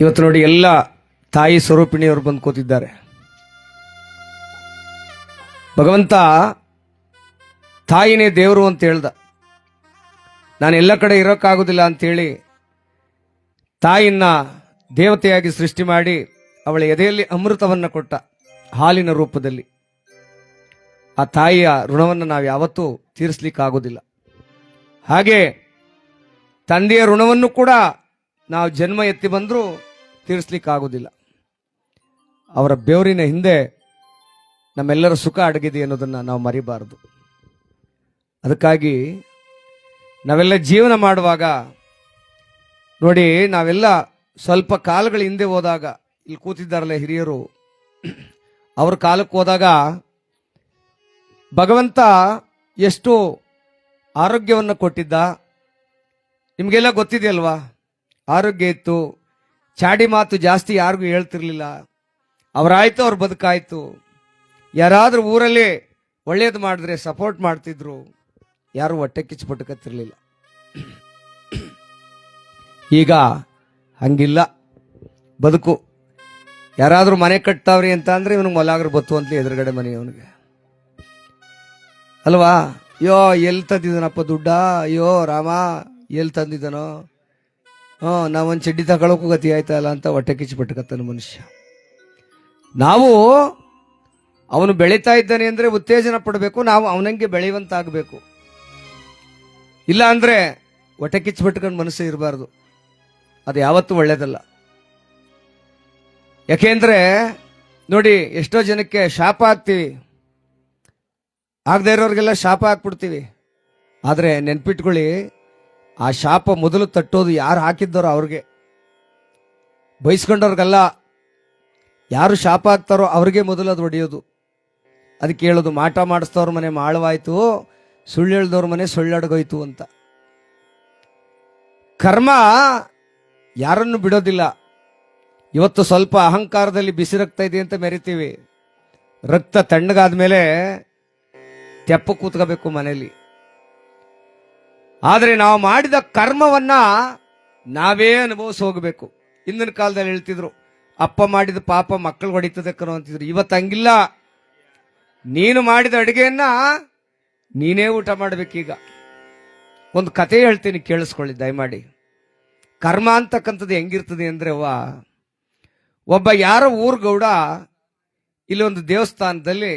ಇವತ್ತು ನೋಡಿ ಎಲ್ಲ ತಾಯಿ ಸ್ವರೂಪಿಣಿಯವರು ಬಂದು ಕೂತಿದ್ದಾರೆ. ಭಗವಂತ ತಾಯಿನೇ ದೇವರು ಅಂತ ಹೇಳ್ದ. ನಾನು ಎಲ್ಲ ಕಡೆ ಇರೋಕ್ಕಾಗೋದಿಲ್ಲ ಅಂತೇಳಿ ತಾಯಿಯನ್ನ ದೇವತೆಯಾಗಿ ಸೃಷ್ಟಿ ಮಾಡಿ ಅವಳ ಎದೆಯಲ್ಲಿ ಅಮೃತವನ್ನು ಕೊಟ್ಟ, ಹಾಲಿನ ರೂಪದಲ್ಲಿ. ಆ ತಾಯಿಯ ಋಣವನ್ನು ನಾವು ಯಾವತ್ತೂ ತೀರಿಸ್ಲಿಕ್ಕಾಗೋದಿಲ್ಲ. ಹಾಗೆ ತಂದೆಯ ಋಣವನ್ನು ಕೂಡ ನಾವು ಜನ್ಮ ಎತ್ತಿ ಬಂದರೂ ತೀರಿಸ್ಲಿಕ್ಕಾಗೋದಿಲ್ಲ. ಅವರ ಬೆವರಿನ ಹಿಂದೆ ನಮ್ಮೆಲ್ಲರ ಸುಖ ಅಡಗಿದೆ ಅನ್ನೋದನ್ನು ನಾವು ಮರಿಬಾರದು. ಅದಕ್ಕಾಗಿ ನಾವೆಲ್ಲ ಜೀವನ ಮಾಡುವಾಗ ನೋಡಿ, ನಾವೆಲ್ಲ ಸ್ವಲ್ಪ ಕಾಲಗಳ ಹಿಂದೆ ಹೋದಾಗ, ಇಲ್ಲಿ ಕೂತಿದ್ದಾರಲ್ಲ ಹಿರಿಯರು, ಅವ್ರ ಕಾಲಕ್ಕೆ ಹೋದಾಗ ಭಗವಂತ ಎಷ್ಟು ಆರೋಗ್ಯವನ್ನು ಕೊಟ್ಟಿದ್ದ ನಿಮಗೆಲ್ಲ ಗೊತ್ತಿದೆಯಲ್ವಾ. ಆರೋಗ್ಯ ಇತ್ತು, ಚಾಡಿ ಮಾತು ಜಾಸ್ತಿ ಯಾರಿಗೂ ಹೇಳ್ತಿರ್ಲಿಲ್ಲ. ಅವರಾಯ್ತು, ಅವ್ರ ಬದುಕಾಯ್ತು. ಯಾರಾದ್ರೂ ಊರಲ್ಲಿ ಒಳ್ಳೇದು ಮಾಡಿದ್ರೆ ಸಪೋರ್ಟ್ ಮಾಡ್ತಿದ್ರು, ಯಾರು ಹೊಟ್ಟೆ ಕಿಚ್ಚು ಪಟ್ಟಕತ್ತಿರ್ಲಿಲ್ಲ. ಈಗ ಹಂಗಿಲ್ಲ ಬದುಕು. ಯಾರಾದ್ರೂ ಮನೆ ಕಟ್ತಾವ್ರಿ ಅಂತ ಅಂದ್ರೆ ಇವನಿಗೆ ಮೊಲಾಗ್ರು ಬತ್ತು ಅಂತ ಎದುರುಗಡೆ ಮನೆಯವನಿಗೆ ಅಲ್ವಾ. ಅಯ್ಯೋ ಎಲ್ಲಿ ತಂದಿದ್ದಾನಪ್ಪ ದುಡ್ಡ, ಅಯ್ಯೋ ರಾಮ ಎಲ್ಲಿ ತಂದಿದ್ದಾನೋ, ನಾವೊಂದು ಚಡ್ಡಿ ತಗೊಳಕ್ಕೂ ಗತಿ ಆಯ್ತಲ್ಲ ಅಂತ ಹೊಟ್ಟೆ ಕಿಚ್ಚು ಪಟ್ಟಕತ್ತಾನ ಮನುಷ್ಯ. ನಾವು ಅವನು ಬೆಳೀತಾ ಇದ್ದಾನೆ ಅಂದ್ರೆ ಉತ್ತೇಜನ ಪಡಬೇಕು, ನಾವು ಅವನಂಗೆ ಬೆಳೆಯುವಂತಾಗಬೇಕು. ಇಲ್ಲ ಅಂದ್ರೆ ಹೊಟ್ಟೆ ಕಿಚ್ಚು ಪಟ್ಕೊಂಡು ಮನಸ್ಸು ಇರಬಾರ್ದು, ಅದು ಯಾವತ್ತೂ ಒಳ್ಳೇದಲ್ಲ. ಯಾಕೆಂದ್ರೆ ನೋಡಿ, ಎಷ್ಟೋ ಜನಕ್ಕೆ ಶಾಪ ಹಾಕ್ತೀವಿ, ಆಗದೆ ಇರೋರಿಗೆಲ್ಲ ಶಾಪ ಹಾಕ್ಬಿಡ್ತೀವಿ. ಆದರೆ ನೆನ್ಪಿಟ್ಕೊಳ್ಳಿ, ಆ ಶಾಪ ಮೊದಲು ತಟ್ಟೋದು ಯಾರು ಹಾಕಿದ್ದಾರೋ ಅವ್ರಿಗೆ, ಬಯಸ್ಕೊಂಡವ್ರಿಗಲ್ಲ. ಯಾರು ಶಾಪ ಹಾಕ್ತಾರೋ ಅವ್ರಿಗೆ ಮೊದಲು ಅದು ಹೊಡೆಯೋದು. ಅದಕ್ಕೆ ಹೇಳೋದು, ಮಾಟ ಮಾಡಿಸ್ತವ್ರ ಮನೆ ಮಾಳವಾಯ್ತು, ಸುಳ್ಳು ಹೇಳ್ದವ್ರ ಮನೆ ಸುಳ್ಳಡ್ಗೋಯ್ತು ಅಂತ. ಕರ್ಮ ಯಾರನ್ನು ಬಿಡೋದಿಲ್ಲ. ಇವತ್ತು ಸ್ವಲ್ಪ ಅಹಂಕಾರದಲ್ಲಿ ಬಿಸಿ ರಕ್ತ ಇದೆ ಅಂತ ಮೆರಿತೀವಿ, ರಕ್ತ ತಣ್ಣಗಾದ್ಮೇಲೆ ತೆಪ್ಪ ಕೂತ್ಕೋಬೇಕು ಮನೆಯಲ್ಲಿ. ಆದರೆ ನಾವು ಮಾಡಿದ ಕರ್ಮವನ್ನ ನಾವೇ ಅನುಭವಿಸಿ ಹೋಗಬೇಕು. ಹಿಂದಿನ ಕಾಲದಲ್ಲಿ ಹೇಳ್ತಿದ್ರು, ಅಪ್ಪ ಮಾಡಿದ ಪಾಪ ಮಕ್ಕಳು ಹೊಡಿತದೆ ಕಣೋ ಅಂತಿದ್ರು. ಇವತ್ತು ಹಂಗಿಲ್ಲ. ನೀನು ಮಾಡಿದ ಅಡುಗೆಯನ್ನ ನೀನೇ ಊಟ ಮಾಡಬೇಕೀಗ. ಒಂದು ಕತೆ ಹೇಳ್ತೀನಿ, ಕೇಳಿಸ್ಕೊಳ್ಳಿ ದಯಮಾಡಿ. ಕರ್ಮ ಅಂತಕ್ಕಂಥದ್ದು ಹೆಂಗಿರ್ತದೆ ಅಂದ್ರೆ, ಒಬ್ಬ ಯಾರೋ ಊರ್ ಗೌಡ ಇಲ್ಲಿ ಒಂದು ದೇವಸ್ಥಾನದಲ್ಲಿ,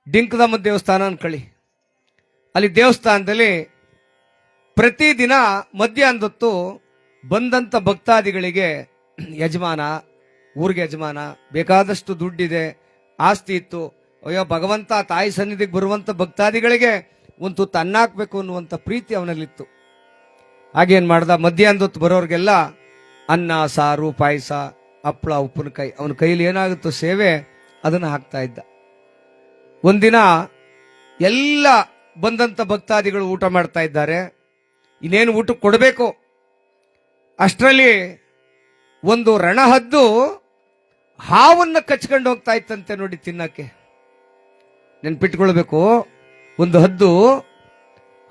ಡಿಂಕದಮ್ಮ ದೇವಸ್ಥಾನ ಅನ್ಕೊಳ್ಳಿ, ಅಲ್ಲಿ ದೇವಸ್ಥಾನದಲ್ಲಿ ಪ್ರತಿದಿನ ಮಧ್ಯಾಹ್ನದೊತ್ತು ಬಂದಂತ ಭಕ್ತಾದಿಗಳಿಗೆ ಯಜಮಾನ, ಊರಿಗೆ ಯಜಮಾನ, ಬೇಕಾದಷ್ಟು ದುಡ್ಡಿದೆ, ಆಸ್ತಿ ಇತ್ತು, ಅಯ್ಯೋ ಭಗವಂತ ತಾಯಿ ಸನ್ನಿಧಿಗೆ ಬರುವಂತ ಭಕ್ತಾದಿಗಳಿಗೆ ಒಂದು ತುತ್ತು ಅನ್ನ ಹಾಕ್ಬೇಕು ಅನ್ನುವಂಥ ಪ್ರೀತಿ ಅವನಲ್ಲಿತ್ತು. ಹಾಗೇನ್ ಮಾಡ್ದ, ಮಧ್ಯಾಹ್ನದೊತ್ತು ಬರೋರಿಗೆಲ್ಲ ಅನ್ನ, ಸಾರು, ಪಾಯಸ, ಹಪ್ಪಳ, ಉಪ್ಪಿನಕಾಯಿ, ಅವನ ಕೈಲಿ ಏನಾಗುತ್ತೋ ಸೇವೆ ಅದನ್ನು ಹಾಕ್ತಾ ಇದ್ದ. ಒಂದಿನ ಎಲ್ಲ ಬಂದಂತ ಭಕ್ತಾದಿಗಳು ಊಟ ಮಾಡ್ತಾ ಇದ್ದಾರೆ, ಇನ್ನೇನು ಊಟಕ್ಕೆ ಕೊಡಬೇಕು. ಅಷ್ಟರಲ್ಲಿ ಒಂದು ರಣಹದ್ದು ಹಾವನ್ನ ಕಚ್ಕೊಂಡು ಹೋಗ್ತಾ ಇತ್ತಂತೆ ನೋಡಿ ತಿನ್ನಕ್ಕೆ. ನೆನ್ಪಿಟ್ಕೊಳ್ಬೇಕು, ಒಂದು ಹದ್ದು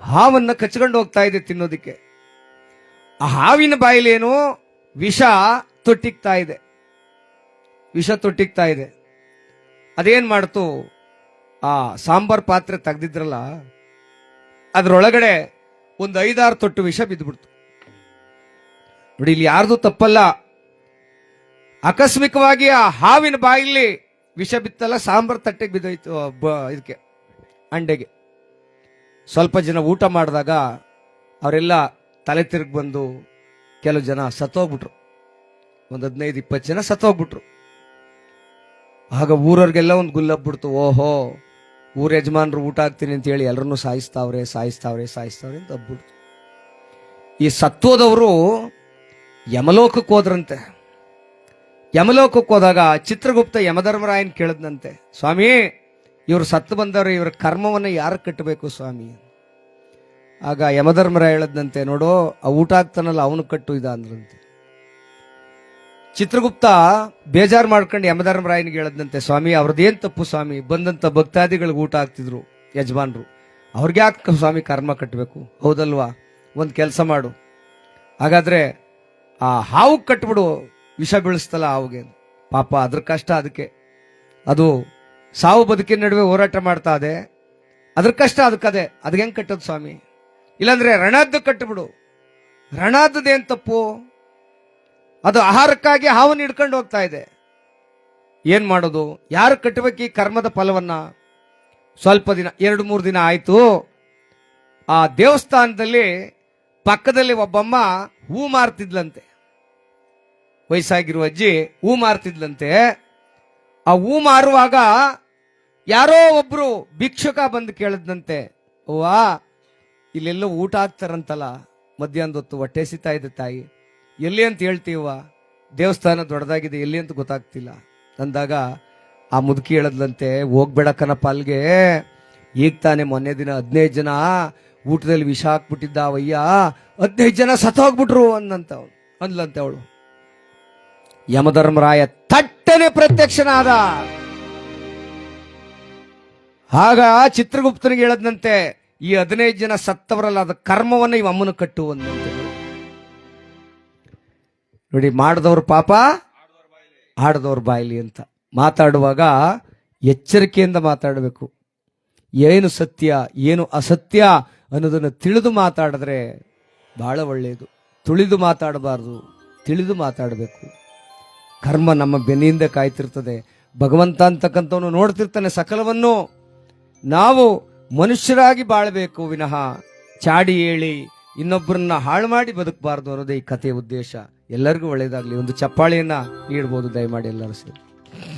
ಹಾವನ್ನ ಕಚ್ಕೊಂಡು ಹೋಗ್ತಾ ಇದೆ ತಿನ್ನೋದಿಕ್ಕೆ. ಆ ಹಾವಿನ ಬಾಯಿಲೇನು ವಿಷ ತೊಟ್ಟಿಗ್ತಾ ಇದೆ, ವಿಷ ತೊಟ್ಟಿಗ್ತಾ ಇದೆ. ಅದೇನ್ ಮಾಡ್ತು, ಆ ಸಾಂಬಾರ್ ಪಾತ್ರೆ ತೆಗ್ದಿದ್ರಲ್ಲ ಅದ್ರೊಳಗಡೆ ಒಂದು 5-6 ತೊಟ್ಟು ವಿಷ ಬಿದ್ದುಬಿಡ್ತು. ನೋಡಿ, ಇಲ್ಲಿ ಯಾರ್ದು ತಪ್ಪಲ್ಲ. ಆಕಸ್ಮಿಕವಾಗಿ ಆ ಹಾವಿನ ಬಾಯಲ್ಲಿ ವಿಷ ಬಿತ್ತಲ್ಲ, ಸಾಂಬಾರ್ ತಟ್ಟೆಗೆ ಬಿದ್ದೋಯ್ತು, ಇದಕ್ಕೆ ಅಂಡೆಗೆ. ಸ್ವಲ್ಪ ಜನ ಊಟ ಮಾಡಿದಾಗ ಅವರೆಲ್ಲ ತಲೆ ತಿರುಗಿ ಬಂದು ಕೆಲವು ಜನ ಸತ್ತೋಗ್ಬಿಟ್ರು. ಒಂದು 15-20 ಜನ ಸತ್ತೋಗ್ಬಿಟ್ರು. ಆಗ ಊರವ್ರಿಗೆಲ್ಲ ಒಂದು ಗುಲ್ಲಬ್ಬಿಡ್ತು, ಓಹೋ ಊರ ಯಜಮಾನ್ರು ಊಟ ಹಾಕ್ತೀನಿ ಅಂತ ಹೇಳಿ ಎಲ್ಲರನ್ನೂ ಸಾಯಿಸ್ತಾವ್ರೆ ಅಂತ ಹಬ್ಬಿಡ್ತು. ಈ ಸತ್ತೋದವರು ಯಮಲೋಕಕ್ಕೆ ಹೋದ್ರಂತೆ. ಯಮಲೋಕಕ್ಕೆ ಹೋದಾಗ ಚಿತ್ರಗುಪ್ತ ಯಮಧರ್ಮರಾಯನ್ ಕೇಳದ್ನಂತೆ, ಸ್ವಾಮಿ ಇವರು ಸತ್ತು ಬಂದವರು, ಇವರ ಕರ್ಮವನ್ನು ಯಾರು ಕಟ್ಟಬೇಕು ಸ್ವಾಮಿ? ಆಗ ಯಮಧರ್ಮರಾಯ ಹೇಳದ್ನಂತೆ, ನೋಡು ಆ ಊಟ ಹಾಕ್ತಾನಲ್ಲ ಅವನು ಕಟ್ಟು ಇದ ಅಂದ್ರಂತೆ. ಚಿತ್ರಗುಪ್ತ ಬೇಜಾರು ಮಾಡ್ಕೊಂಡು ಯಮಧರ್ಮರಾಯನಿಗೆ ಹೇಳದ್ನಂತೆ, ಸ್ವಾಮಿ ಅವ್ರದ್ದೇನ್ ತಪ್ಪು ಸ್ವಾಮಿ, ಬಂದಂತ ಭಕ್ತಾದಿಗಳಿಗೆ ಊಟ ಹಾಕ್ತಿದ್ರು ಯಜಮಾನ್ರು, ಅವ್ರಿಗೆ ಯಾಕೆ ಸ್ವಾಮಿ ಕರ್ಮ ಕಟ್ಟಬೇಕು? ಹೌದಲ್ವಾ, ಒಂದು ಕೆಲಸ ಮಾಡು, ಹಾಗಾದ್ರೆ ಆ ಹಾವು ಕಟ್ಬಿಡು, ವಿಷ ಬೀಳಿಸ್ತಲ್ಲ ಹಾವಿಗೆ. ಪಾಪ ಅದ್ರ ಕಷ್ಟ, ಅದಕ್ಕೆ ಅದು ಸಾವು ಬದುಕಿನ ನಡುವೆ ಹೋರಾಟ ಮಾಡ್ತಾ ಇದೆ. ಅದ್ರ ಕಷ್ಟ ಅದಕ್ಕದೆ. ಅದಕ್ಕೆ ಹೆಂಗ್ ಕಟ್ಟೋದು ಸ್ವಾಮಿ? ಇಲ್ಲಾಂದ್ರೆ ರಣದ್ದು ಕಟ್ಟಿಬಿಡು. ರಣದ್ದದೇನ್ ತಪ್ಪು? ಅದು ಆಹಾರಕ್ಕಾಗಿ ಹಾವನ್ನು ಹಿಡ್ಕೊಂಡು ಹೋಗ್ತಾ ಇದೆ. ಏನ್ ಮಾಡೋದು? ಯಾರು ಕಟ್ಟಬೇಕು ಈ ಕರ್ಮದ ಫಲವನ್ನ? ಸ್ವಲ್ಪ ದಿನ, 2-3 ದಿನ ಆಯ್ತು. ಆ ದೇವಸ್ಥಾನದಲ್ಲಿ ಪಕ್ಕದಲ್ಲಿ ಒಬ್ಬಮ್ಮ ಹೂ ಮಾರ್ತಿದ್ಲಂತೆ. ವಯಸ್ಸಾಗಿರುವ ಅಜ್ಜಿ ಹೂ ಮಾರ್ತಿದ್ಲಂತೆ. ಆ ಹೂ ಮಾರುವಾಗ ಯಾರೋ ಒಬ್ರು ಭಿಕ್ಷುಕ ಬಂದು ಕೇಳಿದ್ನಂತೆ, ಅವ್ವಾ ಇಲ್ಲೆಲ್ಲೋ ಊಟ ಹಾಕ್ತಾರಂತಲ್ಲ ಮಧ್ಯಾಹ್ನದ ಹೊತ್ತು, ಹೊಟ್ಟೆ ಸಿತಾ ಇದೆ ತಾಯಿ, ಎಲ್ಲಿ ಅಂತ ಹೇಳ್ತೀವ? ದೇವಸ್ಥಾನ ದೊಡ್ಡದಾಗಿದೆ, ಎಲ್ಲಿ ಅಂತ ಗೊತ್ತಾಗ್ತಿಲ್ಲ ಅಂದಾಗ ಆ ಮುದುಕಿ ಹೇಳದ್ಲಂತೆ, ಹೋಗ್ಬೇಡ ಕಣಪ್ಪ ಅಲ್ಗೆ, ಈಗ ತಾನೆ ಮೊನ್ನೆ ದಿನ 15 ಜನ ಊಟದಲ್ಲಿ ವಿಷ ಹಾಕ್ಬಿಟ್ಟಿದ್ದ ಅವಯ್ಯ, 15 ಜನ ಸತ್ತೋಗ್ಬಿಟ್ರು ಅಂದ್ಲಂತೆ ಅವಳು. ಯಮಧರ್ಮರಾಯ ತಟ್ಟನೆ ಪ್ರತ್ಯಕ್ಷನಾದ. ಆಗ ಚಿತ್ರಗುಪ್ತನಿಗೆ ಹೇಳದ್ನಂತೆ, ಈ 15 ಜನ ಸತ್ತವರಲ್ಲ, ಅದ ಕರ್ಮವನ್ನ ಈ ಅಮ್ಮನ ಕಟ್ಟು ಅಂದಂತೆ. ನೋಡಿ, ಮಾಡಿದವ್ರ ಪಾಪ ಆಡದವ್ರ ಬಾಯಿಲಿ ಅಂತ. ಮಾತಾಡುವಾಗ ಎಚ್ಚರಿಕೆಯಿಂದ ಮಾತಾಡಬೇಕು. ಏನು ಸತ್ಯ ಏನು ಅಸತ್ಯ ಅನ್ನೋದನ್ನು ತಿಳಿದು ಮಾತಾಡಿದ್ರೆ ಬಹಳ ಒಳ್ಳೆಯದು. ತುಳಿದು ಮಾತಾಡಬಾರ್ದು, ತಿಳಿದು ಮಾತಾಡಬೇಕು. ಕರ್ಮ ನಮ್ಮ ಬೆನ್ನಿಂದ ಕಾಯ್ತಿರ್ತದೆ. ಭಗವಂತ ಅಂತಕ್ಕಂಥವನು ನೋಡ್ತಿರ್ತಾನೆ ಸಕಲವನ್ನು. ನಾವು ಮನುಷ್ಯರಾಗಿ ಬಾಳಬೇಕು ವಿನಃ ಚಾಡಿ ಹೇಳಿ ಇನ್ನೊಬ್ಬರನ್ನ ಹಾಳು ಮಾಡಿ ಬದುಕಬಾರ್ದು ಅನ್ನೋದೇ ಈ ಕಥೆಯ ಉದ್ದೇಶ. ಎಲ್ಲರಿಗೂ ಒಳ್ಳೆಯದಾಗಲಿ. ಒಂದು ಚಪ್ಪಾಳೆಯನ್ನ ನೀಡಬಹುದು ದಯಮಾಡಿ ಎಲ್ಲರೂ ಸೇರಿ.